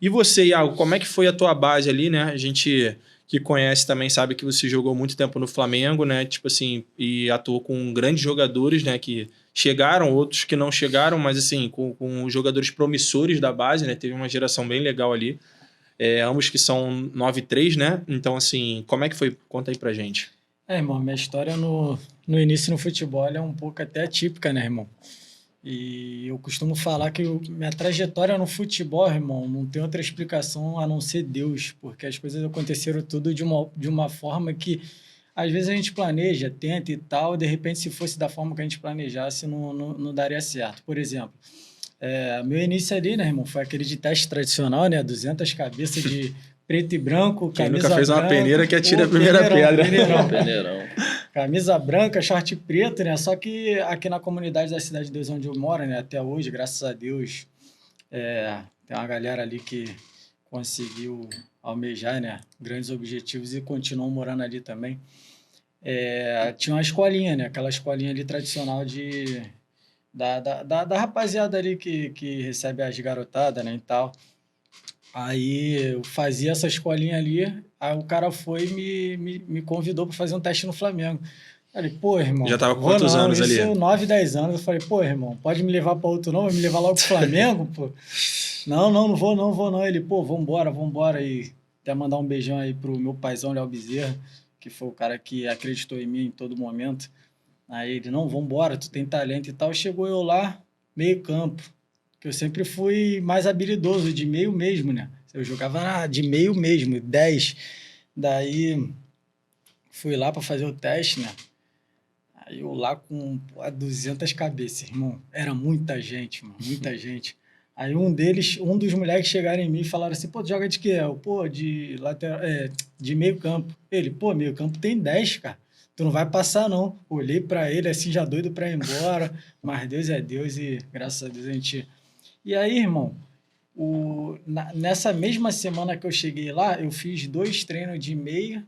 E você, Iago, como é que foi a tua base ali, né? A gente que conhece também sabe que você jogou muito tempo no Flamengo, né? Tipo assim, e atuou com grandes jogadores, né? Que chegaram, outros que não chegaram, mas assim, com jogadores promissores da base, né? Teve uma geração bem legal ali. Ambos que são 9-3, né? Então, assim, como é que foi? Conta aí pra gente. Irmão, minha história no início no futebol é um pouco até atípica, né, irmão? E eu costumo falar que minha trajetória no futebol, irmão, não tem outra explicação a não ser Deus, porque as coisas aconteceram tudo de uma forma que às vezes a gente planeja, tenta e tal, e de repente se fosse da forma que a gente planejasse, não daria certo. Por exemplo, meu início ali, né, irmão, foi aquele de teste tradicional, né, 200 cabeças de preto e branco, Quem nunca camisa fez uma peneira branca, que atira a primeira pedra. peneirão. Camisa branca, short preto, né? Só que aqui na comunidade da Cidade de Deus, onde eu moro, né? Até hoje, graças a Deus, tem uma galera ali que conseguiu almejar, né? Grandes objetivos e continuam morando ali também. Tinha uma escolinha, né? Aquela escolinha ali tradicional da rapaziada ali que recebe as garotadas, né? E tal. Aí eu fazia essa escolinha ali, aí o cara foi e me convidou para fazer um teste no Flamengo. Falei, pô, Já irmão, tava com vou quantos não, anos ali? isso 9, 10 anos. Eu falei, pô, irmão, pode me levar para outro não? Vai me levar logo pro Flamengo, pô. Não vou não. Ele, pô, vambora. E até mandar um beijão aí pro meu paizão, Léo Bezerra, que foi o cara que acreditou em mim em todo momento. Aí ele, não, vambora, tu tem talento e tal. Chegou eu lá, meio campo, que eu sempre fui mais habilidoso, de meio mesmo, né? Eu jogava de meio mesmo, 10. Daí fui lá para fazer o teste, né? Aí eu lá com 200 cabeças, irmão. Era muita gente, mano, muita gente. Aí um dos moleques chegaram em mim e falaram assim, pô, tu joga de quê? Eu, pô, de lateral, de meio campo. Ele, pô, meio campo tem 10, cara. Tu não vai passar, não. Olhei pra ele assim, já doido pra ir embora. Mas Deus é Deus e graças a Deus a gente... E aí, irmão, nessa mesma semana que eu cheguei lá, eu fiz 2 treinos de meia.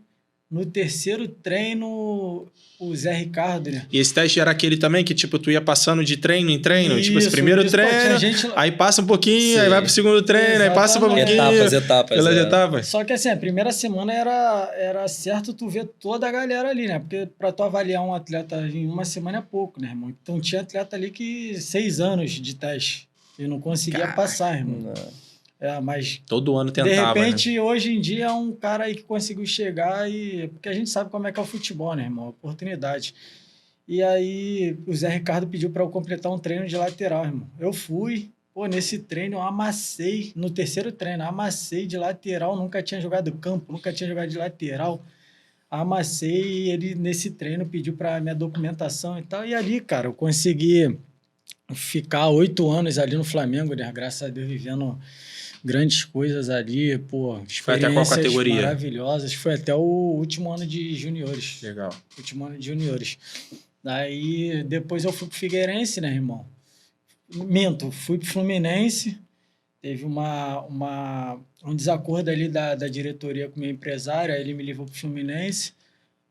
No terceiro treino, o Zé Ricardo, né? E esse teste era aquele também que, tipo, tu ia passando de treino em treino? Tipo, esse primeiro Pô, tinha treino, gente... aí passa um pouquinho, aí vai pro Sim. segundo treino, aí passa um pouquinho. Etapas, Pelas etapas. Só que assim, a primeira semana era certo tu ver toda a galera ali, né? Porque para tu avaliar um atleta em uma semana é pouco, né, irmão? Então tinha atleta ali que 6 anos de teste e não conseguia passar, irmão. Mas todo ano de tentava, repente, né? hoje em dia é um cara aí que conseguiu chegar porque a gente sabe como é que é o futebol, né, irmão? Oportunidade. E aí o Zé Ricardo pediu para eu completar um treino de lateral, irmão. Eu fui, pô, nesse treino eu amassei, no terceiro treino, amassei de lateral, nunca tinha jogado campo, nunca tinha jogado de lateral. Amassei e ele nesse treino pediu para minha documentação e tal. E ali, cara, eu consegui ficar 8 anos ali no Flamengo, né? Graças a Deus, vivendo grandes coisas ali, pô, Foi até qual experiências categoria? maravilhosas. Foi até o último ano de juniores. Legal. Último ano de juniores. Daí, depois eu fui pro Figueirense, né, irmão? Minto, fui pro Fluminense. Teve um desacordo ali da diretoria com o meu empresário, aí ele me levou pro Fluminense.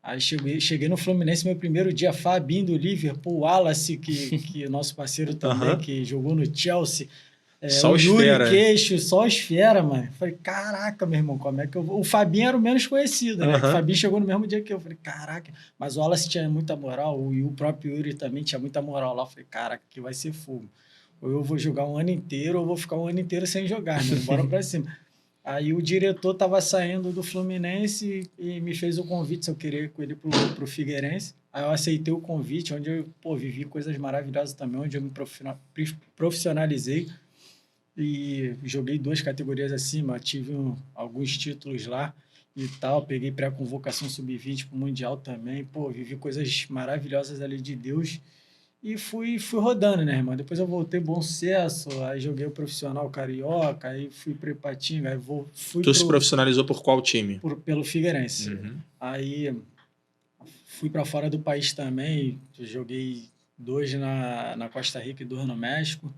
Aí cheguei no Fluminense, meu primeiro dia, Fabinho do Liverpool, Wallace, que é nosso parceiro também, que jogou no Chelsea. Só o os Yuri fera. Queixo, só os fera, mano. Falei, caraca, meu irmão, como é que eu vou? O Fabinho era o menos conhecido, né? O Fabinho chegou no mesmo dia que eu. Falei, caraca. Mas o Wallace tinha muita moral, o próprio Yuri também tinha muita moral lá. Falei, caraca, que vai ser fogo. Ou eu vou jogar um ano inteiro, ou vou ficar um ano inteiro sem jogar, né? Bora pra cima. Aí o diretor estava saindo do Fluminense e me fez o convite se eu queria ir com ele pro Figueirense. Aí eu aceitei o convite, onde eu, pô, vivi coisas maravilhosas também, onde eu me profissionalizei e joguei 2 categorias acima, tive alguns títulos lá e tal, peguei pré-convocação sub-20 para o Mundial também, pô, vivi coisas maravilhosas ali de Deus e fui rodando, né, irmão? Depois eu voltei Bom Sucesso, aí joguei o profissional carioca, aí fui para Ipatinga, aí fui Tu se profissionalizou por qual time? pelo Figueirense. Aí fui para fora do país também, joguei 2 na Costa Rica e 2 no México.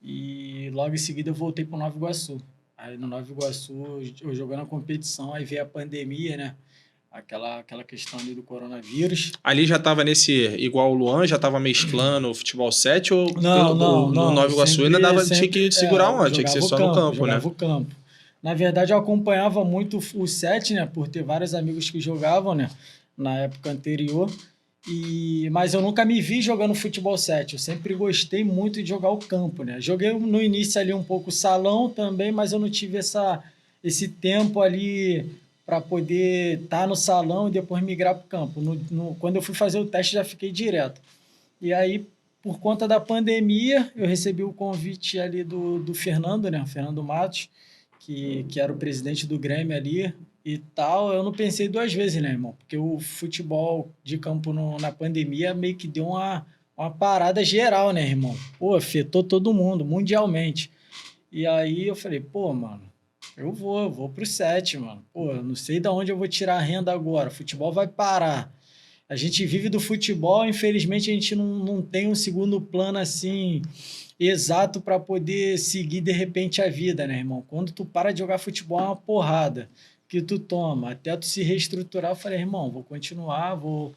E logo em seguida eu voltei para o Nova Iguaçu. Aí no Nova Iguaçu eu jogando a competição, aí veio a pandemia, né? aquela questão ali do coronavírus. Ali já tava igual o Luan, já tava mesclando o futebol 7 ou Não, no Nova Iguaçu ainda tinha que segurar onde? Tinha que ser só no campo, né? Jogava o campo. Na verdade, eu acompanhava muito o 7, né? Por ter vários amigos que jogavam, né? Na época anterior. Mas eu nunca me vi jogando futebol 7. Eu sempre gostei muito de jogar o campo, né? Joguei no início ali um pouco salão também, mas eu não tive esse tempo ali para poder estar no salão e depois migrar para o campo. Quando eu fui fazer o teste, já fiquei direto. E aí, por conta da pandemia, eu recebi o convite ali do Fernando, né? O Fernando Matos, que era o presidente do Grêmio ali e tal. Eu não pensei duas vezes, né, irmão? Porque o futebol de campo na pandemia meio que deu uma parada geral, né, irmão? Pô, afetou todo mundo, mundialmente. E aí eu falei, pô, mano, eu vou pro 7, mano. Pô, eu não sei de onde eu vou tirar a renda agora. O futebol vai parar. A gente vive do futebol, infelizmente a gente não tem um segundo plano assim exato para poder seguir de repente a vida, né, irmão? Quando tu para de jogar futebol é uma porrada que tu toma, até tu se reestruturar. Eu falei, irmão, vou continuar, vou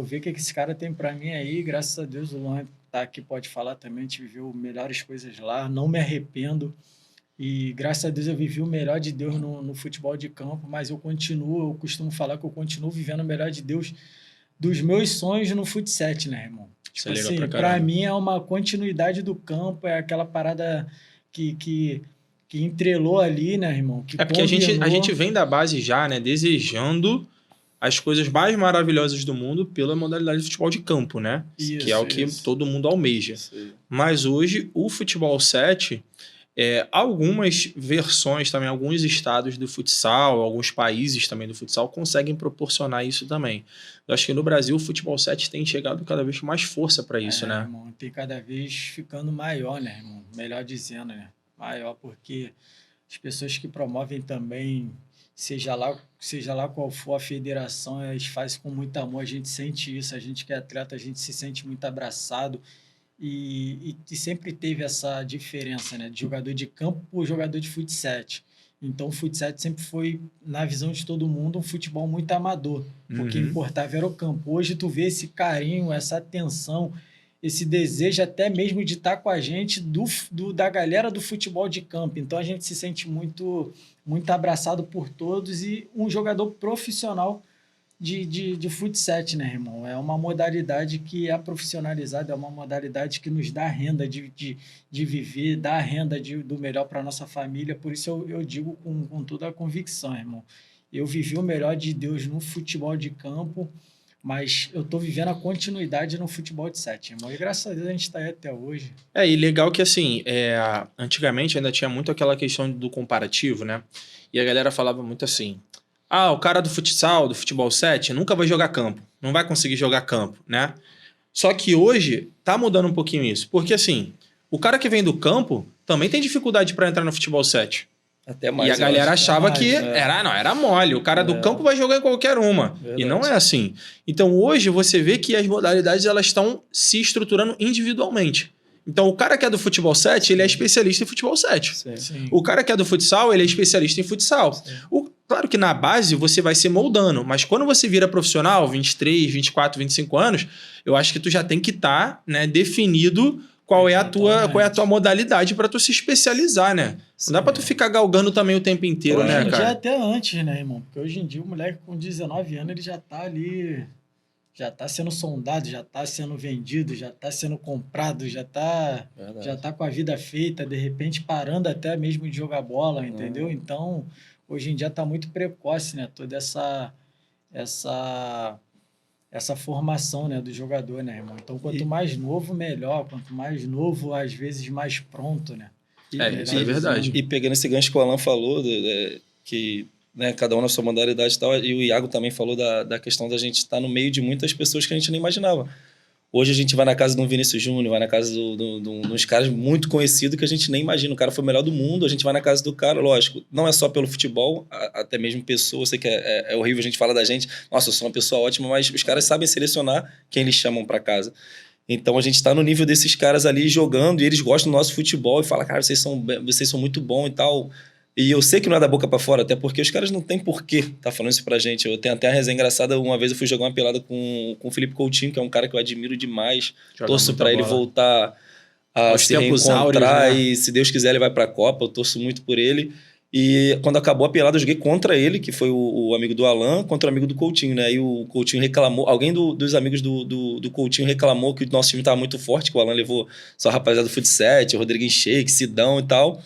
ver o que esse cara tem para mim aí. Graças a Deus o Luan tá aqui, pode falar também, a gente viveu melhores coisas lá, não me arrependo. E graças a Deus eu vivi o melhor de Deus no futebol de campo, mas eu costumo falar que eu continuo vivendo o melhor de Deus dos meus sonhos no futsal, né, irmão? Tipo assim, pra mim é uma continuidade do campo, é aquela parada que entrelou ali, né, irmão? Que porque a gente vem da base já, né, desejando as coisas mais maravilhosas do mundo pela modalidade de futebol de campo, né? Isso, que é o que todo mundo almeja. Mas hoje, o futebol 7... algumas versões também, alguns estados do futsal, alguns países também do futsal conseguem proporcionar isso também. Eu acho que no Brasil o futebol 7 tem chegado cada vez com mais força para isso, né? Irmão, tem cada vez ficando maior, né, irmão? Melhor dizendo, né? Maior, porque as pessoas que promovem também, seja lá qual for a federação, elas fazem com muito amor, a gente sente isso, a gente que é atleta, a gente se sente muito abraçado. E sempre teve essa diferença, né, de jogador de campo por jogador de futsal. Então o futsal sempre foi, na visão de todo mundo, um futebol muito amador. O que importava era o campo. Hoje tu vê esse carinho, essa atenção, esse desejo até mesmo de estar com a gente da galera do futebol de campo. Então a gente se sente muito, muito abraçado por todos e um jogador profissional de futsal, né, irmão? É uma modalidade que é profissionalizada, é uma modalidade que nos dá renda de viver, dá renda do melhor para a nossa família. Por isso eu digo com toda a convicção, irmão. Eu vivi o melhor de Deus no futebol de campo, mas eu estou vivendo a continuidade no futebol de 7, irmão. E graças a Deus a gente está aí até hoje. E legal que, assim, antigamente ainda tinha muito aquela questão do comparativo, né? E a galera falava muito assim... o cara do futsal, do futebol 7, nunca vai jogar campo. Não vai conseguir jogar campo, né? Só que hoje tá mudando um pouquinho isso. Porque, assim, o cara que vem do campo também tem dificuldade para entrar no futebol 7. Até mais. E a galera achava que era mole. O cara do campo vai jogar em qualquer uma. Verdade. E não é assim. Então, hoje, você vê que as modalidades elas estão se estruturando individualmente. Então, o cara que é do futebol 7, ele é especialista em futebol 7. Sim. O cara que é do futsal, ele é especialista em futsal. Claro que na base você vai se moldando, mas quando você vira profissional, 23, 24, 25 anos, eu acho que tu já tem que estar, né, definido qual é a tua modalidade para tu se especializar, né? Sim. Não dá para tu ficar galgando também o tempo inteiro, hoje né, cara? Já até antes, né, irmão? Porque hoje em dia o moleque com 19 anos, ele já tá ali... Já está sendo sondado, já está sendo vendido, já está sendo comprado, já tá com a vida feita, de repente parando até mesmo de jogar bola, entendeu? Então, hoje em dia está muito precoce, né? Toda essa formação, né, do jogador, né, irmão? Então, quanto mais novo, melhor. Quanto mais novo, às vezes mais pronto, né? Isso é verdade. E pegando esse gancho que o Alan falou, que... né, cada um na sua modalidade e tal, e o Iago também falou da questão da gente estar no meio de muitas pessoas que a gente nem imaginava. Hoje a gente vai na casa de um Vinícius Júnior, vai na casa de uns caras muito conhecidos que a gente nem imagina. O cara foi o melhor do mundo, a gente vai na casa do cara, lógico, não é só pelo futebol, até mesmo pessoa, eu sei que é horrível a gente falar da gente, nossa, eu sou uma pessoa ótima, mas os caras sabem selecionar quem eles chamam para casa. Então a gente está no nível desses caras ali jogando e eles gostam do nosso futebol e falam, cara, vocês são muito bons e tal. E eu sei que não é da boca pra fora, até porque os caras não têm porquê tá falando isso pra gente. Eu tenho até uma resenha engraçada, uma vez eu fui jogar uma pelada com o Felipe Coutinho, que é um cara que eu admiro demais. Joga Torço muita pra ele bola. voltar a Aos se tempos reencontrar áureos, né? e, se Deus quiser, ele vai pra Copa. Eu torço muito por ele. E quando acabou a pelada, eu joguei contra ele, que foi o amigo do Alan, contra o amigo do Coutinho, né? Aí o Coutinho reclamou, alguém dos amigos do Coutinho reclamou que o nosso time tava muito forte, que o Alan levou só a rapaziada do Futset, o Rodriguinho Sheik, Sidão e tal.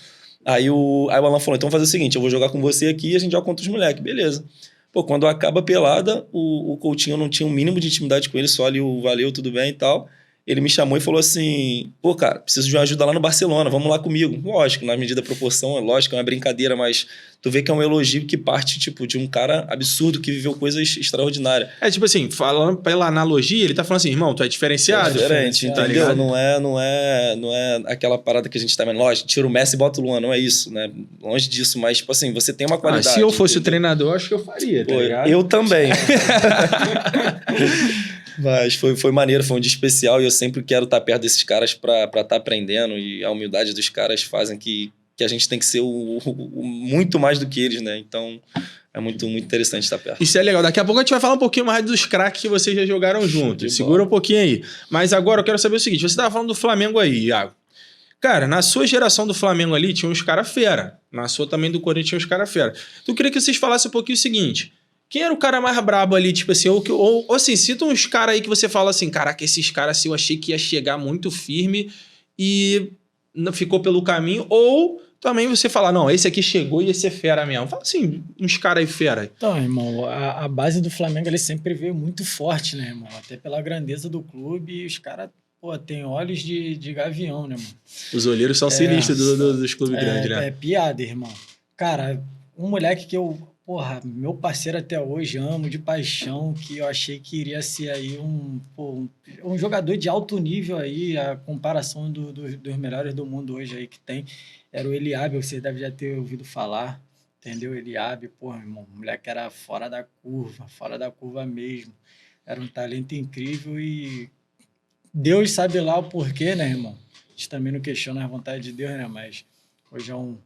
Aí o Alan falou, então vamos fazer o seguinte, eu vou jogar com você aqui e a gente joga contra os moleques. Beleza. Pô, quando acaba a pelada, o Coutinho não tinha um mínimo de intimidade com ele, só ali o valeu, tudo bem e tal. Ele me chamou e falou assim, pô, cara, preciso de uma ajuda lá no Barcelona, vamos lá comigo. Lógico, na medida da proporção, é lógico, é uma brincadeira, mas tu vê que é um elogio que parte, tipo, de um cara absurdo que viveu coisas extraordinárias. É tipo assim, falando pela analogia, ele tá falando assim, irmão, tu é diferenciado. É diferente, tá entendeu? ligado? Não é aquela parada que a gente tá vendo. Lógico, tira o Messi e bota o Luan, não é isso, né? Longe disso, mas, tipo assim, você tem uma qualidade. Se eu fosse o entendeu? treinador, acho que eu faria, tá Pô, ligado? eu também. Mas foi maneiro, foi um dia especial e eu sempre quero estar perto desses caras pra estar aprendendo, e a humildade dos caras fazem que a gente tem que ser muito mais do que eles, né? Então é muito, muito interessante estar perto. Isso é legal. Daqui a pouco a gente vai falar um pouquinho mais dos craques que vocês já jogaram juntos. Segura um pouquinho aí. Mas agora eu quero saber o seguinte, você tava falando do Flamengo aí, Iago. Cara, na sua geração do Flamengo ali tinha uns caras fera. Na sua também do Corinthians tinha uns caras fera. Então eu queria que vocês falassem um pouquinho o seguinte... Quem era o cara mais brabo ali, tipo assim, ou assim, cita uns caras aí que você fala assim, caraca, esses caras assim, eu achei que ia chegar muito firme e não ficou pelo caminho, ou também você fala, não, esse aqui chegou e ia ser fera mesmo. Fala assim, uns caras aí fera. Então, irmão, a base do Flamengo ele sempre veio muito forte, né, irmão? Até pela grandeza do clube, e os caras, pô, tem olhos de gavião, né, mano? Os olheiros são sinistros dos clubes grandes, né? É piada, irmão. Cara, um moleque que eu, porra, meu parceiro até hoje, amo de paixão, que eu achei que iria ser aí um jogador de alto nível aí, a comparação dos melhores do mundo hoje aí que tem, era o Eliabe, você deve já ter ouvido falar, entendeu? Eliabe, porra, irmão, o moleque era fora da curva mesmo, era um talento incrível e Deus sabe lá o porquê, né, irmão? A gente também não questiona a vontade de Deus, né, mas hoje é um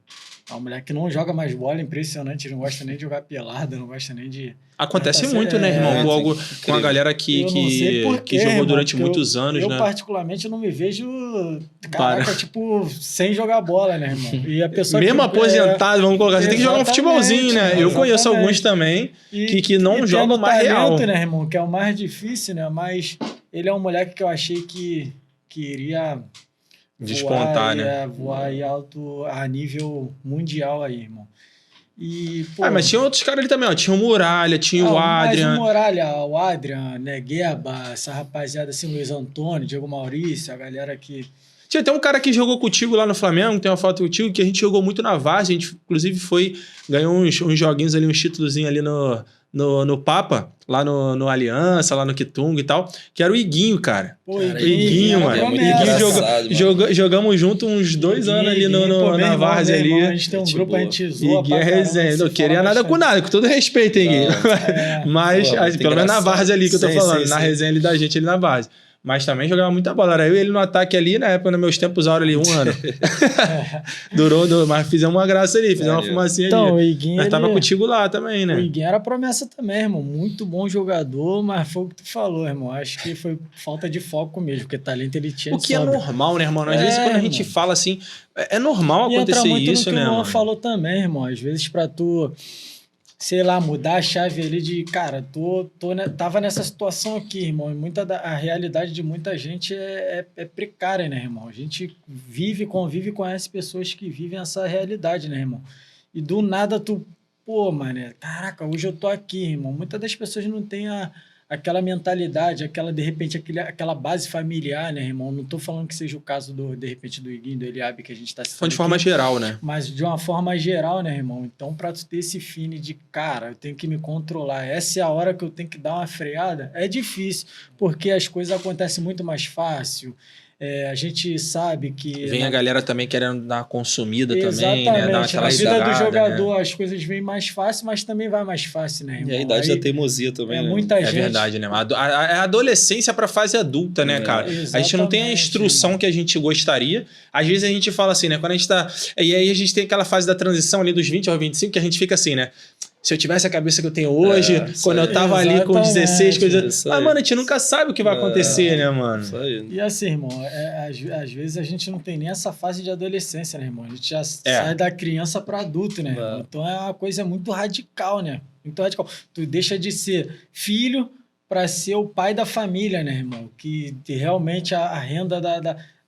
moleque que não joga mais bola, impressionante, não gosta nem de jogar pelada, não gosta nem de... Acontece muito, né, irmão? Algo com a galera que jogou irmão, durante muitos anos, eu né? particularmente, não me vejo, caraca, tipo, sem jogar bola, né, irmão? E a pessoa mesmo aposentado, vamos colocar, você tem que jogar um futebolzinho, né? Eu conheço alguns também que não jogam mais real. Né, irmão? Que é o mais difícil, né? Mas ele é um moleque que eu achei que iria... despontar, né? Voar aí alto a nível mundial aí, irmão. E, pô, mas tinha outros caras ali também, ó. Tinha o Muralha, tinha o Adrian. Mas o Muralha, o Adrian, Negueba, essa rapaziada assim, Luiz Antônio, Diego Maurício, a galera que... Tinha até um cara que jogou contigo lá no Flamengo, tem uma foto contigo, que a gente jogou muito na Várzea, a gente inclusive ganhou uns joguinhos ali, uns títulozinhos ali no Papa, lá no Aliança, lá no Quitunga e tal, que era o Iguinho, cara. Pô, o Iguinho, mano. Jogamos junto uns 2 anos ali na Várzea ali. A gente tem um grupo, a gente zoa Iguinho é resenha. Não queria nada com nada, com todo respeito, hein, Iguinho. Mas, pelo menos na Várzea ali que eu tô falando, na resenha ali da gente ali na Várzea. Mas também jogava muita bola. Era eu e ele no ataque ali, na época, nos meus tempos áureos ali, 1 ano. Durou, mas fizemos uma graça ali, fizemos uma fumacinha ali. O Iguinho, mas tava contigo lá também, né? O Iguinho era promessa também, irmão. Muito bom jogador, mas foi o que tu falou, irmão. Acho que foi falta de foco mesmo, porque talento ele tinha. O que é normal, né, irmão? Às vezes quando a gente fala assim, é normal acontecer entra muito isso, no que né, o Luan mano? falou também, irmão. Às vezes pra tu... sei lá, mudar a chave ali de, cara, tava nessa situação aqui, irmão, e a realidade de muita gente é precária, né, irmão? A gente convive com essas pessoas que vivem essa realidade, né, irmão? E do nada pô, mané, caraca, hoje eu tô aqui, irmão. Muitas das pessoas não têm aquela mentalidade, de repente, aquela base familiar, né, irmão? Não tô falando que seja o caso, de repente, do Iguinho, do Eliabe, que a gente tá citando. Foi de forma geral, né? Mas de uma forma geral, né, irmão? Então, pra tu ter esse feeling de, cara, eu tenho que me controlar, essa é a hora que eu tenho que dar uma freada, é difícil, porque as coisas acontecem muito mais fácil. A gente sabe que... Vem a galera também querendo dar uma consumida também, Exatamente. né? Dar aquela Na vida do estudada, jogador, né? as coisas vêm mais fácil, mas também vai mais fácil, né, irmão? E a idade da teimosia também, né? Muita É gente... verdade, né? A adolescência para fase adulta, né, cara? A gente não tem a instrução que a gente gostaria. Às vezes a gente fala assim, né? Quando a gente tá... E aí a gente tem aquela fase da transição ali dos 20 aos 25 que a gente fica assim, né? Se eu tivesse a cabeça que eu tenho hoje, quando eu tava ali com 16, coisas... Mas, mano, a gente nunca sabe o que vai acontecer, né, mano? Isso aí. E assim, irmão, às vezes a gente não tem nem essa fase de adolescência, né, irmão? A gente já sai da criança para adulto, né? Então é uma coisa muito radical, né? Muito radical. Tu deixa de ser filho para ser o pai da família, né, irmão? Que realmente a renda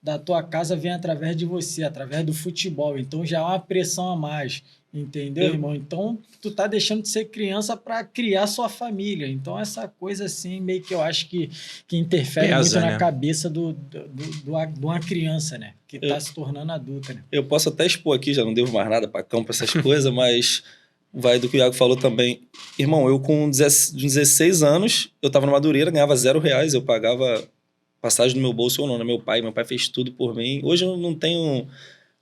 da tua casa vem através de você, através do futebol. Então já é uma pressão a mais. Entendeu, irmão? Então, tu tá deixando de ser criança para criar sua família. Então, essa coisa, assim, meio que eu acho que interfere muito na cabeça de uma criança, né? Que tá se tornando adulta, né? Eu posso até expor aqui, já não devo mais nada para campo, essas coisas, mas vai do que o Iago falou também. Irmão, eu com 16 anos, eu tava no Madureira, ganhava R$0, eu pagava passagem no meu bolso ou não, né? Meu pai fez tudo por mim. Hoje eu não tenho...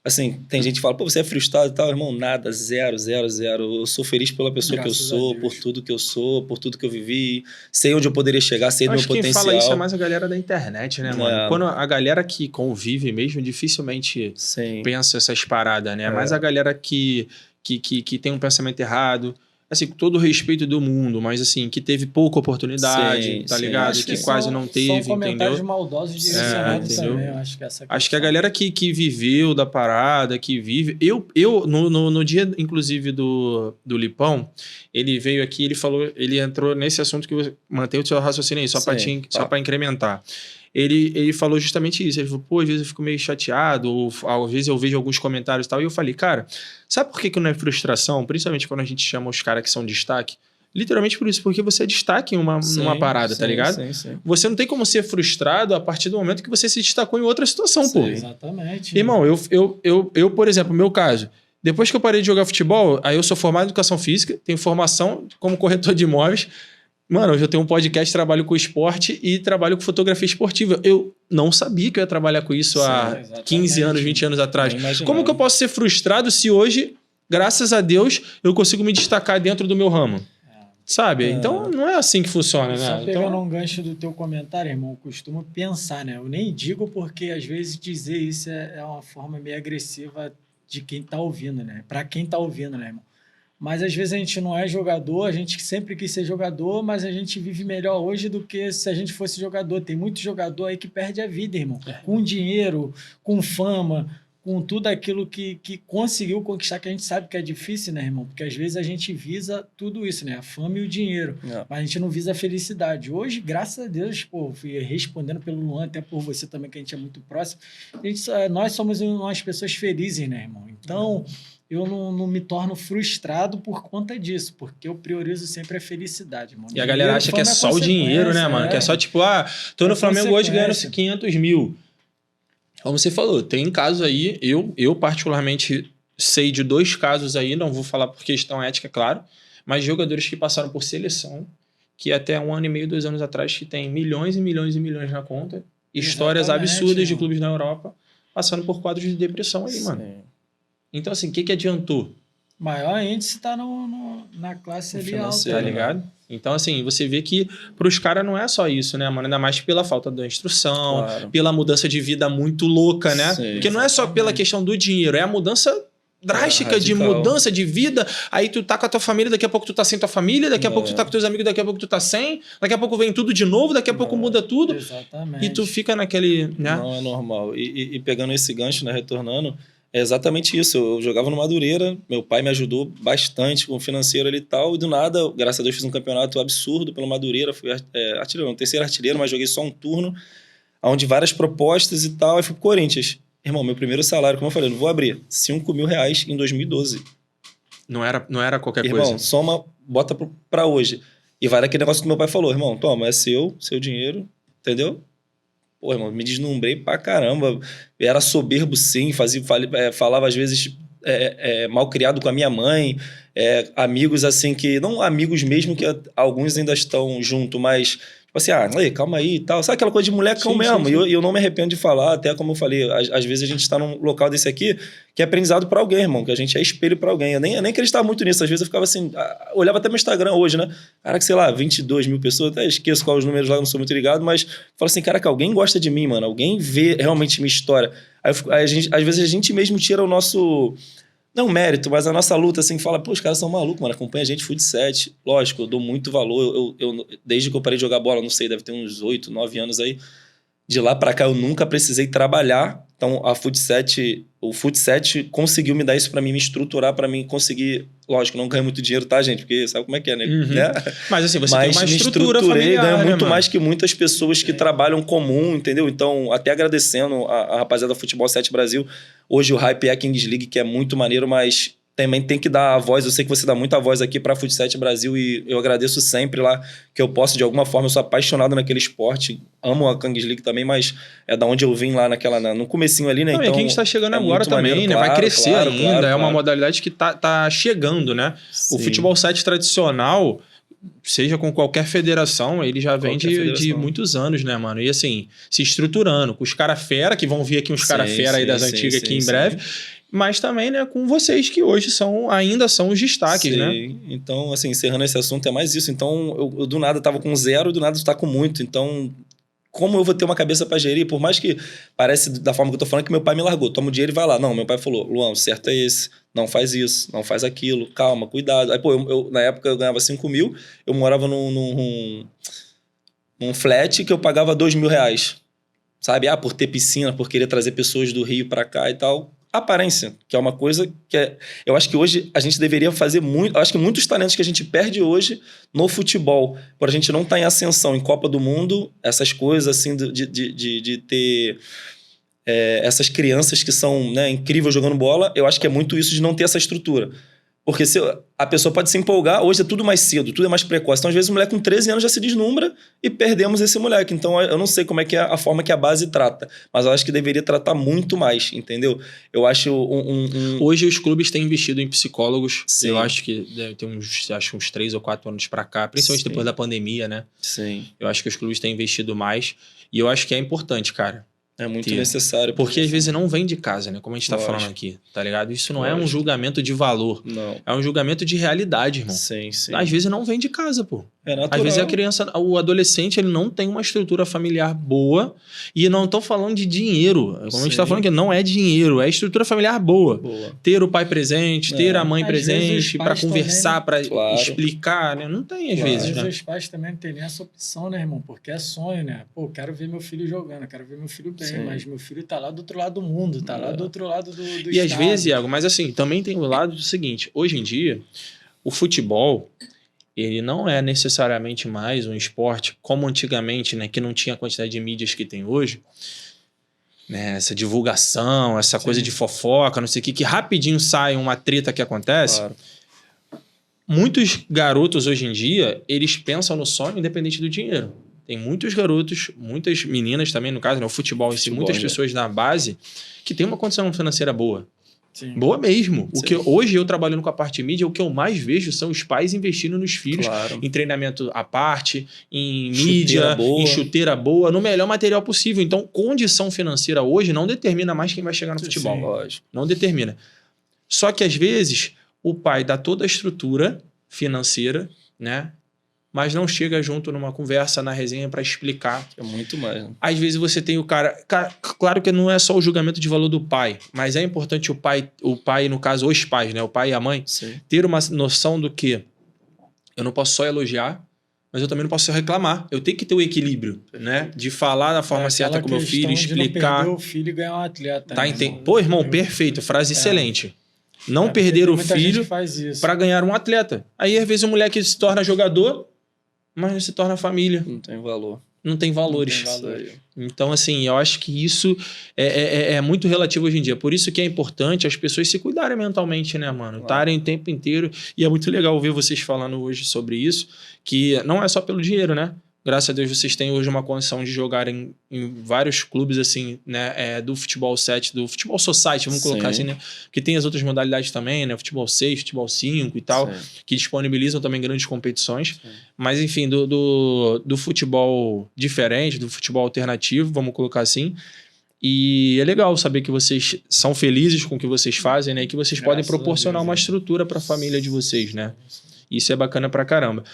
Assim, tem gente que fala, pô, você é frustrado e tal, irmão, nada, zero. Eu sou feliz pela pessoa que eu sou, por tudo que eu sou, por tudo que eu vivi, sei onde eu poderia chegar, sei do meu potencial. Acho que quem fala isso é mais a galera da internet, né, mano? Quando a galera que convive mesmo, dificilmente pensa essas paradas, né? Mas a galera que tem um pensamento errado, assim, com todo o respeito do mundo, mas assim, que teve pouca oportunidade, tá ligado? Acho que quase não teve, são comentários maldosos direcionados também, eu acho que essa Acho que a galera que viveu da parada, que vive... Eu no dia, inclusive, do Lipão, ele veio aqui, ele entrou nesse assunto que eu mantenho o seu raciocínio aí, só pra incrementar. Ele falou justamente isso. Ele falou, pô, às vezes eu fico meio chateado, ou às vezes eu vejo alguns comentários e tal, e eu falei, cara, sabe por que não é frustração? Principalmente quando a gente chama os caras que são destaque. Literalmente por isso, porque você é destaque numa parada, tá ligado? Sim. Você não tem como ser frustrado a partir do momento que você se destacou em outra situação, pô. Exatamente. Irmão, eu, por exemplo, no meu caso, depois que eu parei de jogar futebol, aí eu sou formado em educação física, tenho formação como corretor de imóveis. Mano, hoje eu tenho um podcast, trabalho com esporte e trabalho com fotografia esportiva. Eu não sabia que eu ia trabalhar com isso há 15 anos, 20 anos atrás. Como que eu posso ser frustrado se hoje, graças a Deus, eu consigo me destacar dentro do meu ramo? Sabe? Então, não é assim que funciona, né? Só pegando um gancho do teu comentário, irmão, eu costumo pensar, né? Eu nem digo porque, às vezes, dizer isso é uma forma meio agressiva de quem tá ouvindo, né? Pra quem tá ouvindo, né, irmão? Mas às vezes a gente não é jogador, a gente sempre quis ser jogador, mas a gente vive melhor hoje do que se a gente fosse jogador. Tem muito jogador aí que perde a vida, irmão. Com dinheiro, com fama, com tudo aquilo que conseguiu conquistar, que a gente sabe que é difícil, né, irmão? Porque às vezes a gente visa tudo isso, né? A fama e o dinheiro. Mas a gente não visa a felicidade. Hoje, graças a Deus, pô, fui respondendo pelo Luan, até por você também, que a gente é muito próximo. Nós somos umas pessoas felizes, né, irmão? Então... eu não me torno frustrado por conta disso, porque eu priorizo sempre a felicidade, mano. E a galera acha que é só o dinheiro, né, mano? Que é só tipo, tô no Flamengo hoje ganhando 500 mil. Como você falou, tem casos aí, eu particularmente sei de 2 casos aí, não vou falar por questão ética, claro, mas jogadores que passaram por seleção, que até 1 ano e meio, 2 anos atrás, que tem milhões e milhões e milhões na conta, histórias absurdas de clubes na Europa, passando por quadros de depressão aí, mano. Então, assim, o que adiantou? Maior índice tá na classe ali alta. Tá ligado? Então, assim, você vê que pros caras não é só isso, né, mano? Ainda mais pela falta da instrução, pela mudança de vida muito louca, né? Porque não é só pela questão do dinheiro, é a mudança drástica de mudança de vida. Aí tu tá com a tua família, daqui a pouco tu tá sem tua família, daqui a pouco tu tá com teus amigos, daqui a pouco tu tá sem, daqui a pouco vem tudo de novo, daqui a pouco muda tudo. Exatamente. E tu fica naquele... né? Não é normal. E pegando esse gancho, né, retornando... É exatamente isso. Eu jogava no Madureira, meu pai me ajudou bastante com o financeiro ali e tal, e do nada, graças a Deus, fiz um campeonato absurdo pelo Madureira, fui artilheiro, não, terceiro artilheiro, mas joguei só um turno, onde várias propostas e tal, aí fui pro Corinthians. Irmão, meu primeiro salário, como eu falei, não vou abrir, R$5 mil em 2012. Não era qualquer coisa. Irmão, soma, bota pra hoje. E vai naquele negócio que meu pai falou, irmão, toma, é seu dinheiro, entendeu? Pô, irmão, me deslumbrei pra caramba. Era soberbo, sim. Falava, às vezes, mal criado com a minha mãe. Amigos, assim, que... Não amigos mesmo, que alguns ainda estão junto, mas assim, ei, calma aí e tal. Sabe aquela coisa de molecão Sim, mesmo? sim, sim. E eu não me arrependo de falar, até como eu falei, às vezes a gente tá num local desse aqui que é aprendizado pra alguém, irmão, que a gente é espelho pra alguém. Eu nem acreditava muito nisso. Às vezes eu ficava assim, olhava até meu Instagram hoje, né? Caraca, sei lá, 22 mil pessoas, até esqueço quais os números lá, não sou muito ligado, mas falo assim, caraca, alguém gosta de mim, mano. Alguém vê realmente minha história. Aí às vezes a gente mesmo tira o nosso... Não mérito, mas a nossa luta, assim, fala, pô, os caras são malucos, mano, acompanha a gente fut7. Lógico, eu dou muito valor. Desde que eu parei de jogar bola, não sei, deve ter uns 8, 9 anos aí. De lá pra cá eu nunca precisei trabalhar. Então o fut7 conseguiu me dar isso pra mim, me estruturar pra mim conseguir. Lógico, não ganho muito dinheiro, tá, gente? Porque sabe como é que é, né? Né? Mas assim, você tem uma me estrutura estruturei, familiar, ganho muito né, mais que muitas pessoas que trabalham comum, entendeu? Então, até agradecendo a rapaziada do Futebol 7 Brasil. Hoje o hype é a Kings League, que é muito maneiro, mas também tem que dar a voz. Eu sei que você dá muita voz aqui pra Fut7 Brasil e eu agradeço sempre lá que eu posso, de alguma forma. Eu sou apaixonado naquele esporte, amo a Kings League também, mas é da onde eu vim lá no comecinho ali, né? Não, então, e a Kings tá chegando é agora muito também, maneiro, né? claro, Vai crescer claro, ainda. claro, É uma claro. modalidade que tá chegando, né? Sim. O futebol 7 tradicional, seja com qualquer federação, ele já vem de muitos anos, né, mano? E assim, se estruturando, com os cara fera, que vão vir aqui uns cara fera aí das antigas aqui em breve, mas também, né, com vocês que hoje ainda são os destaques, né? Então, assim, encerrando esse assunto, é mais isso. Então, eu do nada tava com 0 e do nada tá com muito. Então, como eu vou ter uma cabeça pra gerir? Por mais que parece da forma que eu tô falando que meu pai me largou, toma o dinheiro e vai lá. Não, meu pai falou, Luan, o certo é esse. Não faz isso, não faz aquilo. Calma, cuidado. Aí, pô, na época eu ganhava 5 mil, eu morava num flat que eu pagava 2 mil reais. Sabe? Por ter piscina, por querer trazer pessoas do Rio pra cá e tal. Aparência, que é uma coisa que eu acho que hoje a gente deveria fazer muito. Eu acho que muitos talentos que a gente perde hoje no futebol, por a gente não estar em ascensão em Copa do Mundo, essas coisas assim de ter essas crianças que são, né, incríveis jogando bola, eu acho que é muito isso de não ter essa estrutura. Porque a pessoa pode se empolgar, hoje é tudo mais cedo, tudo é mais precoce. Então, às vezes, o moleque com 13 anos já se deslumbra e perdemos esse moleque. Então, eu não sei como é que é a forma que a base trata, mas eu acho que deveria tratar muito mais, entendeu? Eu acho Hoje os clubes têm investido em psicólogos. Sim. Eu acho que deve ter uns 3 ou 4 anos pra cá, principalmente Sim. depois da pandemia, né? Sim. Eu acho que os clubes têm investido mais e eu acho que é importante, cara. É muito necessário. Porque às vezes não vem de casa, né? Como a gente tá falando aqui, tá ligado? Isso não é um julgamento de valor. Não. É um julgamento de realidade, irmão. Sim. Às vezes não vem de casa, pô. É natural. Às vezes a criança, o adolescente, ele não tem uma estrutura familiar boa. E não tô falando de dinheiro. Como a gente tá falando que não é dinheiro, é estrutura familiar boa. Ter o pai presente, ter a mãe presente pra conversar, pra explicar, né? Não tem às vezes, né? Os pais também não têm nem essa opção, né, irmão? Porque é sonho, né? Pô, quero ver meu filho jogando, quero ver meu filho bem. Sim. Mas meu filho tá lá do outro lado do mundo, tá lá do outro lado do e estado. Às vezes, Iago, mas assim, também tem o lado do seguinte, hoje em dia, o futebol, ele não é necessariamente mais um esporte como antigamente, né, que não tinha a quantidade de mídias que tem hoje, né, essa divulgação, essa coisa de fofoca, não sei o que rapidinho sai uma treta que acontece. Claro. Muitos garotos hoje em dia, eles pensam no sonho independente do dinheiro. Tem muitos garotos, muitas meninas também, no caso, no futebol em si, muitas pessoas na base que tem uma condição financeira boa. Sim. Boa mesmo. O que hoje eu trabalhando com a parte mídia, o que eu mais vejo são os pais investindo nos filhos em treinamento à parte, em mídia, em chuteira boa, no melhor material possível. Então, condição financeira hoje não determina mais quem vai chegar no futebol. Lógico. Não determina. Só que, às vezes, o pai dá toda a estrutura financeira, né? Mas não chega junto numa conversa, na resenha, para explicar. É muito mais. Né? Às vezes você tem o cara... Claro que não é só o julgamento de valor do pai, mas é importante o pai, no caso, os pais, né? O pai e a mãe, ter uma noção do que eu não posso só elogiar, mas eu também não posso só reclamar. Eu tenho que ter o equilíbrio, né? De falar da forma certa com o meu filho, explicar... De não perder o filho e ganhar um atleta. Tá, né, Pô, irmão, perfeito. Frase excelente. Não perder o filho para ganhar um atleta. Aí, às vezes, o moleque se torna jogador... mas não se torna família. Não tem valor. Não tem valores. Então, assim, eu acho que isso é muito relativo hoje em dia. Por isso que é importante as pessoas se cuidarem mentalmente, né, mano? Estarem o tempo inteiro. E é muito legal ver vocês falando hoje sobre isso, que não é só pelo dinheiro, né? Graças a Deus vocês têm hoje uma condição de jogar em vários clubes, assim, né? Do futebol 7, do futebol society, vamos colocar assim, né? Porque tem as outras modalidades também, né? Futebol 6, futebol 5 e tal, que disponibilizam também grandes competições. Mas, enfim, do futebol diferente, do futebol alternativo, vamos colocar assim. E é legal saber que vocês são felizes com o que vocês fazem, né? E que vocês podem proporcionar uma estrutura para a família de vocês, né? Isso é bacana pra caramba.